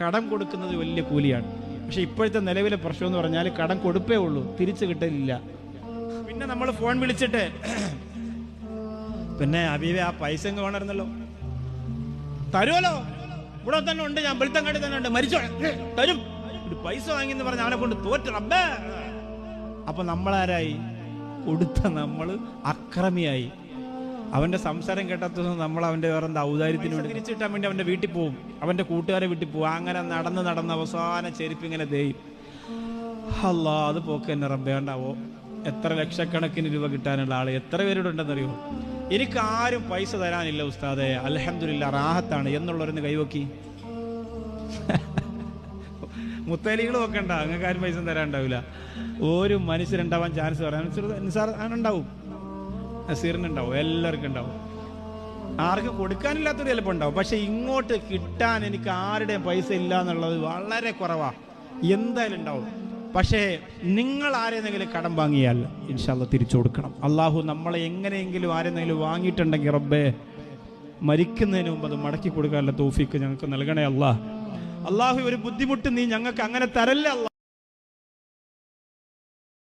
കടം കൊടുക്കുന്നത് വലിയ കൂലിയാണ്. പക്ഷെ ഇപ്പോഴത്തെ നിലവിലെ പ്രശ്നം എന്ന് പറഞ്ഞാൽ കടം കൊടുപ്പേ ഉള്ളൂ, തിരിച്ചു കിട്ടലില്ല. പിന്നെ നമ്മൾ ഫോൺ വിളിച്ചിട്ട് പിന്നെ അബീബെ ആ പൈസ എങ്ങ് വേണമായിരുന്നല്ലോ, തരുമല്ലോ, ഇവിടെ തന്നെ ഉണ്ട്, ഞാൻ വെളുത്തങ്ങാടി തന്നെ ഉണ്ട്, മരിച്ചോ തരും, ഒരു പൈസ വാങ്ങിയെന്ന് പറഞ്ഞ് അവനെ കൊണ്ട് തോറ്റ് റബ്ബേ. അപ്പൊ നമ്മളാരായി? കൊടുത്ത നമ്മൾ അക്രമിയായി. അവന്റെ സംസാരം കേട്ടാത്ത നമ്മൾ അവന്റെ വേറെന്താ ഔദാര്യത്തിന് വേണ്ടി തിരിച്ചിട്ടാൻ വേണ്ടി അവന്റെ വീട്ടിൽ പോവും, അവന്റെ കൂട്ടുകാരെ വീട്ടിൽ പോവും. അങ്ങനെ നടന്ന് അവസാന ചെരുപ്പ് ഇങ്ങനെ ദേയും. അല്ലാ, അത് പോക്ക് തന്നെ റബ്ബേ. ഉണ്ടാവോ എത്ര ലക്ഷക്കണക്കിന് രൂപ കിട്ടാനുള്ള ആള് എത്ര പേരുടെ ഉണ്ടെന്നറിയോ? എനിക്ക് ആരും പൈസ തരാനില്ല ഉസ്താദെ, അൽഹംദുലില്ലാ റാഹത്താണ് എന്നുള്ളവരൊന്ന് കൈവക്കി. മുത്തലികളും ഒക്കെ ഉണ്ടാവും, നിങ്ങൾക്ക് ആരും പൈസ തരാനുണ്ടാവില്ല. ഒരു മനുഷ്യരുണ്ടാവാൻ ചാൻസ് പറയാൻ നിസാർ ഉണ്ടാവും, നസീറിനുണ്ടാവും, എല്ലാവർക്കും ഉണ്ടാവും. ആർക്കും കൊടുക്കാനില്ലാത്തൊരു ചിലപ്പോൾ ഉണ്ടാവും. പക്ഷെ ഇങ്ങോട്ട് കിട്ടാൻ എനിക്ക് ആരുടെയും പൈസ ഇല്ല എന്നുള്ളത് വളരെ കുറവാ, എന്തായാലും ഉണ്ടാവും. പക്ഷേ നിങ്ങൾ ആരെന്നെങ്കിലും കടം വാങ്ങിയാൽ ഇൻഷാ അല്ലാഹ് തിരിച്ചു കൊടുക്കണം. അള്ളാഹു നമ്മളെ എങ്ങനെയെങ്കിലും ആരെന്നെങ്കിലും വാങ്ങിയിട്ടുണ്ടെങ്കിൽ റബ്ബേ മരിക്കുന്നതിന് മുമ്പ് അത് മടക്കി കൊടുക്കാനുള്ള തൗഫീക്ക് ഞങ്ങൾക്ക് നൽകണേ അല്ലാഹ്. അള്ളാഹു ഒരു ബുദ്ധിമുട്ട് നീ ഞങ്ങൾക്ക് അങ്ങനെ തരല്ലേ അല്ലാഹ്.